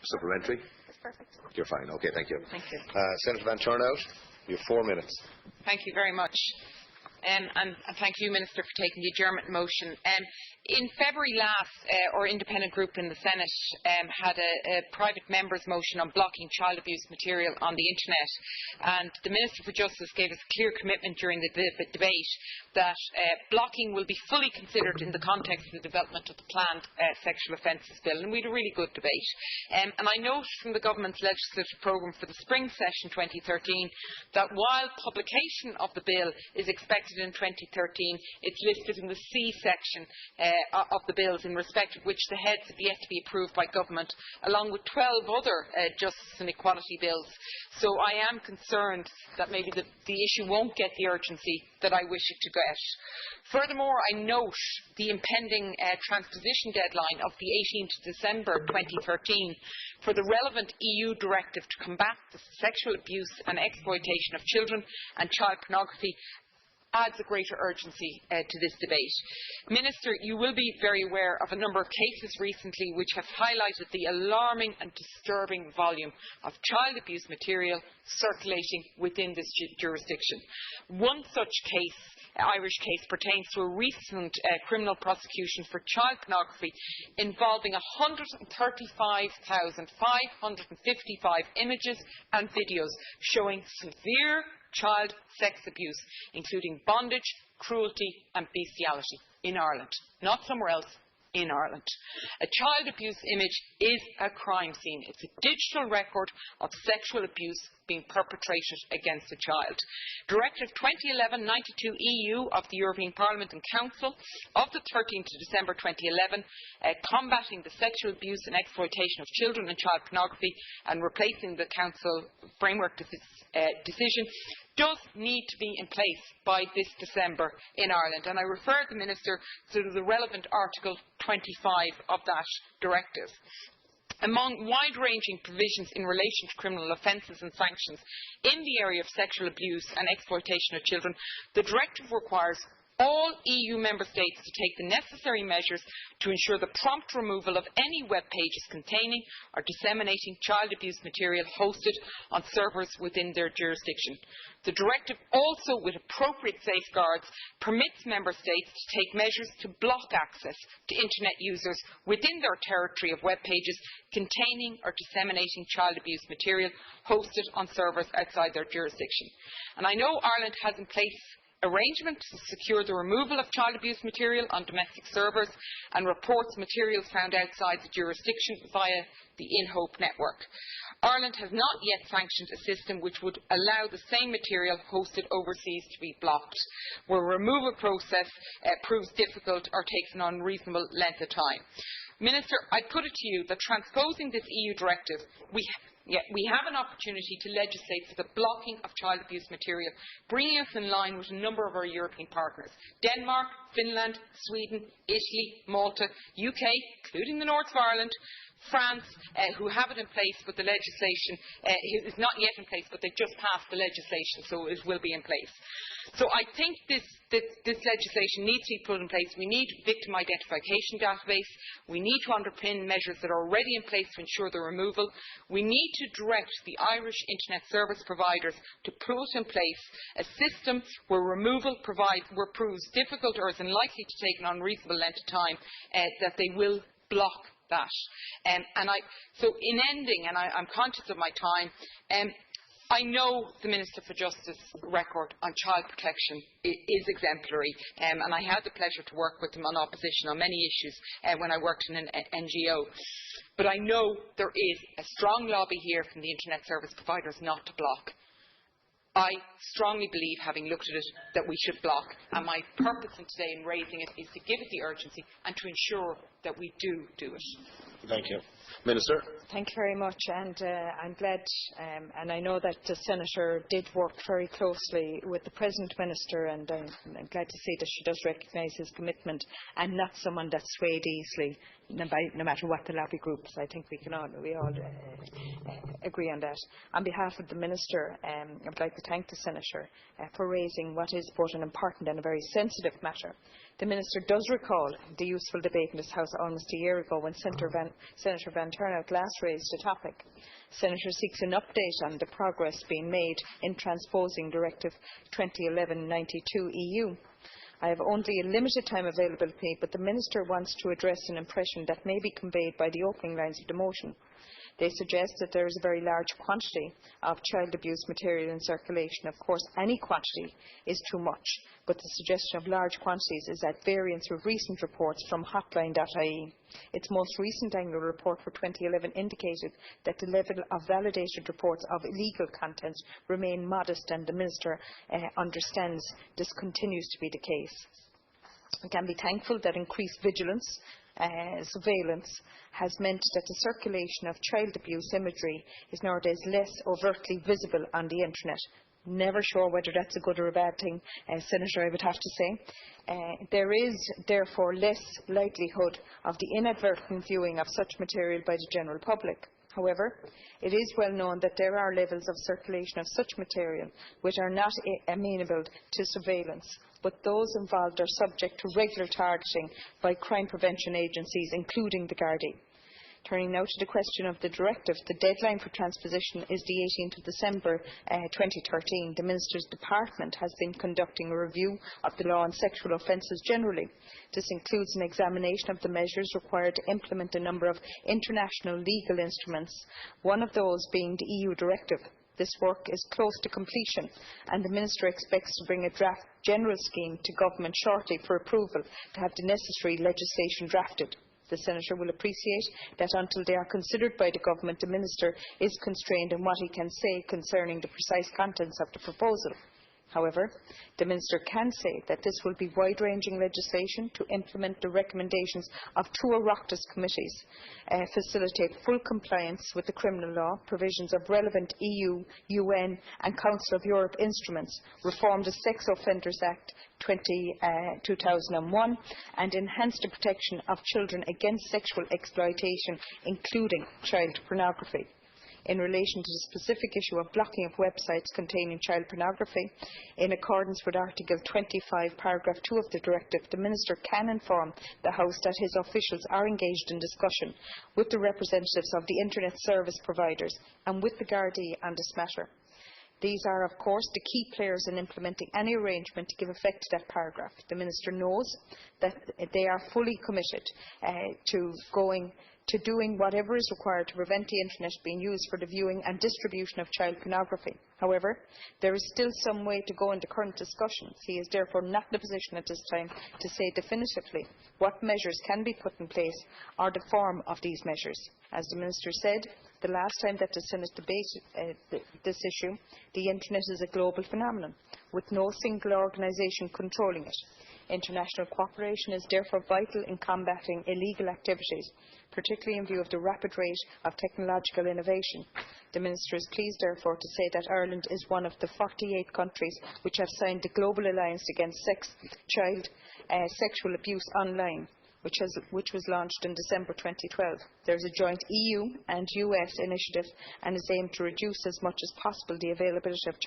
Supplementary? That's perfect. You're fine. Okay, thank you. Thank you. Senator Van Turnhout, you have 4 minutes. Thank you very much. And thank you, Minister, for taking the adjournment motion. In February last, our independent group in the Senate had a private member's motion on blocking child abuse material on the internet, and the Minister for Justice gave us a clear commitment during the debate that blocking will be fully considered in the context of the development of the planned sexual offences bill, and we had a really good debate. And I note from the government's legislative programme for the spring session 2013 that while publication of the bill is expected in 2013, it's listed in the C section of the bills, in respect of which the heads have yet to be approved by government, along with 12 other justice and equality bills. So I am concerned that maybe the issue won't get the urgency that I wish it to get. Furthermore, I note the impending transposition deadline of the 18th of December 2013 for the relevant EU directive to combat the sexual abuse and exploitation of children and child pornography adds a greater urgency to this debate. Minister, you will be very aware of a number of cases recently which have highlighted the alarming and disturbing volume of child abuse material circulating within this jurisdiction. One such case, Irish case, pertains to a recent criminal prosecution for child pornography involving 135,555 images and videos showing severe child sex abuse, including bondage, cruelty and bestiality in Ireland, not somewhere else, in Ireland. A child abuse image is a crime scene. It's a digital record of sexual abuse being perpetrated against a child. Directive 2011-92 EU of the European Parliament and Council of the 13th of December 2011, combating the sexual abuse and exploitation of children and child pornography and replacing the Council framework decision, does need to be in place by this December in Ireland. And I refer the Minister to the relevant Article 25 of that directive. Among wide-ranging provisions in relation to criminal offences and sanctions in the area of sexual abuse and exploitation of children, the directive requires all EU member states to take the necessary measures to ensure the prompt removal of any web pages containing or disseminating child abuse material hosted on servers within their jurisdiction. The directive also, with appropriate safeguards, permits member states to take measures to block access to internet users within their territory of web pages containing or disseminating child abuse material hosted on servers outside their jurisdiction. And I know Ireland has in place arrangement to secure the removal of child abuse material on domestic servers and reports materials found outside the jurisdiction via the InHope network. Ireland has not yet sanctioned a system which would allow the same material hosted overseas to be blocked, where a removal process proves difficult or takes an unreasonable length of time. Minister, I put it to you that transposing this EU directive, we have an opportunity to legislate for the blocking of child abuse material, bringing us in line with a number of our European partners: Denmark, Finland, Sweden, Italy, Malta, UK, including the north of Ireland, France, who have it in place, but the legislation is not yet in place, but they just passed the legislation, so it will be in place. So I think this legislation needs to be put in place. We need a victim identification database. We need to underpin measures that are already in place to ensure the removal. We need to direct the Irish internet service providers to put in place a system where removal proves difficult or is unlikely to take an unreasonable length of time, that they will block that. So in ending, and I'm conscious of my time, I know the Minister for Justice record on child protection is exemplary, and I had the pleasure to work with him on opposition on many issues when I worked in an NGO. But I know there is a strong lobby here from the internet service providers not to block. I strongly believe, having looked at it, that we should block, and my purpose in today in raising it is to give it the urgency and to ensure that we do it. Thank you. Minister. Thank you very much, and I'm glad, and I know that the Senator did work very closely with the present Minister, and I'm glad to see that she does recognise his commitment and not someone that's swayed easily, no matter what the lobby groups. I think we all agree on that. On behalf of the Minister, I would like to thank the Senator for raising what is both an important and a very sensitive matter. The Minister does recall the useful debate in this House almost a year ago when Senator Van van Turnhout last raised the topic. Senator seeks an update on the progress being made in transposing Directive 2011/92 EU. I have only a limited time available to me, but the Minister wants to address an impression that may be conveyed by the opening lines of the motion. They suggest that there is a very large quantity of child abuse material in circulation. Of course, any quantity is too much, but the suggestion of large quantities is at variance with recent reports from hotline.ie. Its most recent annual report for 2011 indicated that the level of validated reports of illegal content remain modest, and the Minister understands this continues to be the case. We can be thankful that increased vigilance surveillance has meant that the circulation of child abuse imagery is nowadays less overtly visible on the internet. Never sure whether that's a good or a bad thing, Senator, I would have to say. There is therefore less likelihood of the inadvertent viewing of such material by the general public. However, it is well known that there are levels of circulation of such material which are not amenable to surveillance, but those involved are subject to regular targeting by crime prevention agencies, including the Gardaí. Turning now to the question of the directive, the deadline for transposition is the 18th of December 2013. The Minister's Department has been conducting a review of the law on sexual offences generally. This includes an examination of the measures required to implement a number of international legal instruments, one of those being the EU Directive. This work is close to completion, and the Minister expects to bring a draft general scheme to Government shortly for approval to have the necessary legislation drafted. The Senator will appreciate that until they are considered by the Government, the Minister is constrained in what he can say concerning the precise contents of the proposal. However, the Minister can say that this will be wide-ranging legislation to implement the recommendations of two Oireachtas committees, facilitate full compliance with the criminal law, provisions of relevant EU, UN and Council of Europe instruments, reform the Sex Offenders Act 2001 and enhance the protection of children against sexual exploitation, including child pornography. In relation to the specific issue of blocking of websites containing child pornography, in accordance with Article 25, paragraph 2 of the Directive, the Minister can inform the House that his officials are engaged in discussion with the representatives of the Internet service providers and with the Gardaí on this matter. These are, of course, the key players in implementing any arrangement to give effect to that paragraph. The Minister knows that they are fully committed to doing whatever is required to prevent the Internet being used for the viewing and distribution of child pornography. However, there is still some way to go in the current discussions. He is therefore not in a position at this time to say definitively what measures can be put in place or the form of these measures. As the Minister said the last time that the Senate debated this issue, the Internet is a global phenomenon, with no single organisation controlling it. International cooperation is therefore vital in combating illegal activities, particularly in view of the rapid rate of technological innovation. The Minister is pleased, therefore, to say that Ireland is one of the 48 countries which have signed the Global Alliance Against Child Sexual Abuse Online, which was launched in December 2012. There is a joint EU and US initiative and is aimed to reduce as much as possible the availability of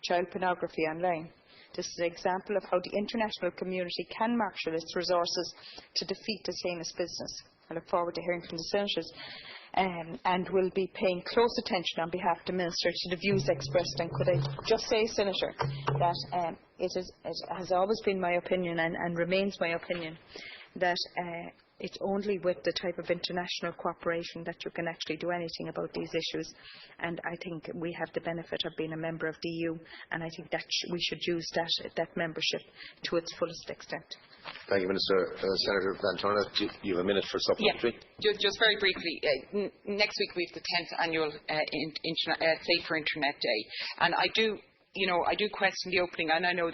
child pornography online. This is an example of how the international community can marshal its resources to defeat this heinous business. I look forward to hearing from the Senators and will be paying close attention on behalf of the Minister to the views expressed. And could I just say, Senator, that it has always been my opinion and remains my opinion that it's only with the type of international cooperation that you can actually do anything about these issues. And I think we have the benefit of being a member of the EU, and I think that we should use that membership to its fullest extent. Thank you, Minister. Senator van Turnhout, you have a minute for supplementary. Yeah, just very briefly. Next week we have the 10th annual Safer Internet Day, and I do question the opening, and I know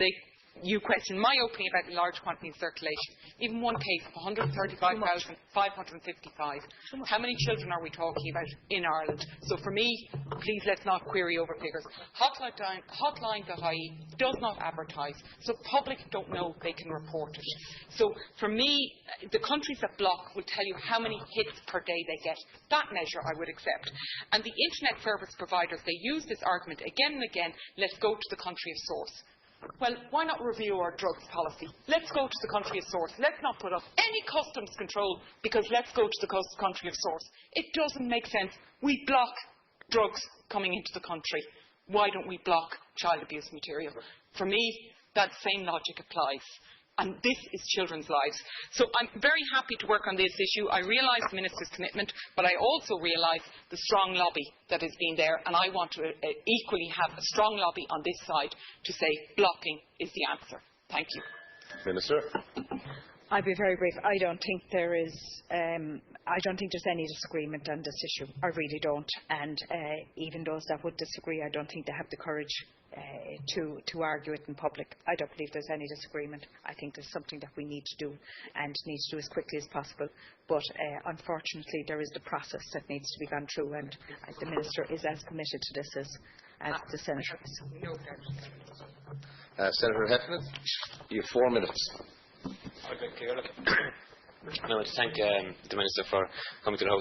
you questioned my opening about large quantity circulation. Even one case of 135,555. How many children are we talking about in Ireland? So for me, please let's not query over figures. Hotline.ie does not advertise, so public don't know they can report it. So for me, the countries that block will tell you how many hits per day they get. That measure I would accept. And the internet service providers, they use this argument again and again, let's go to the country of source. Well, why not review our drugs policy? Let's go to the country of source. Let's not put up any customs control, because let's go to the country of source. It doesn't make sense. We block drugs coming into the country. Why don't we block child abuse material? For me, that same logic applies. And this is children's lives. So I'm very happy to work on this issue. I realise the Minister's commitment, but I also realise the strong lobby that has been there, and I want to equally have a strong lobby on this side to say blocking is the answer. Thank you. Minister. I'll be very brief. I don't think there's any disagreement on this issue. I really don't. And even those that would disagree, I don't think they have the courage to argue it in public. I don't believe there's any disagreement. I think there's something that we need to do, and need to do as quickly as possible. But unfortunately, there is the process that needs to be gone through, and the Minister is as committed to this as the Senator is. Senator Heffernan, you have 4 minutes. I want to thank the Minister for coming to the House.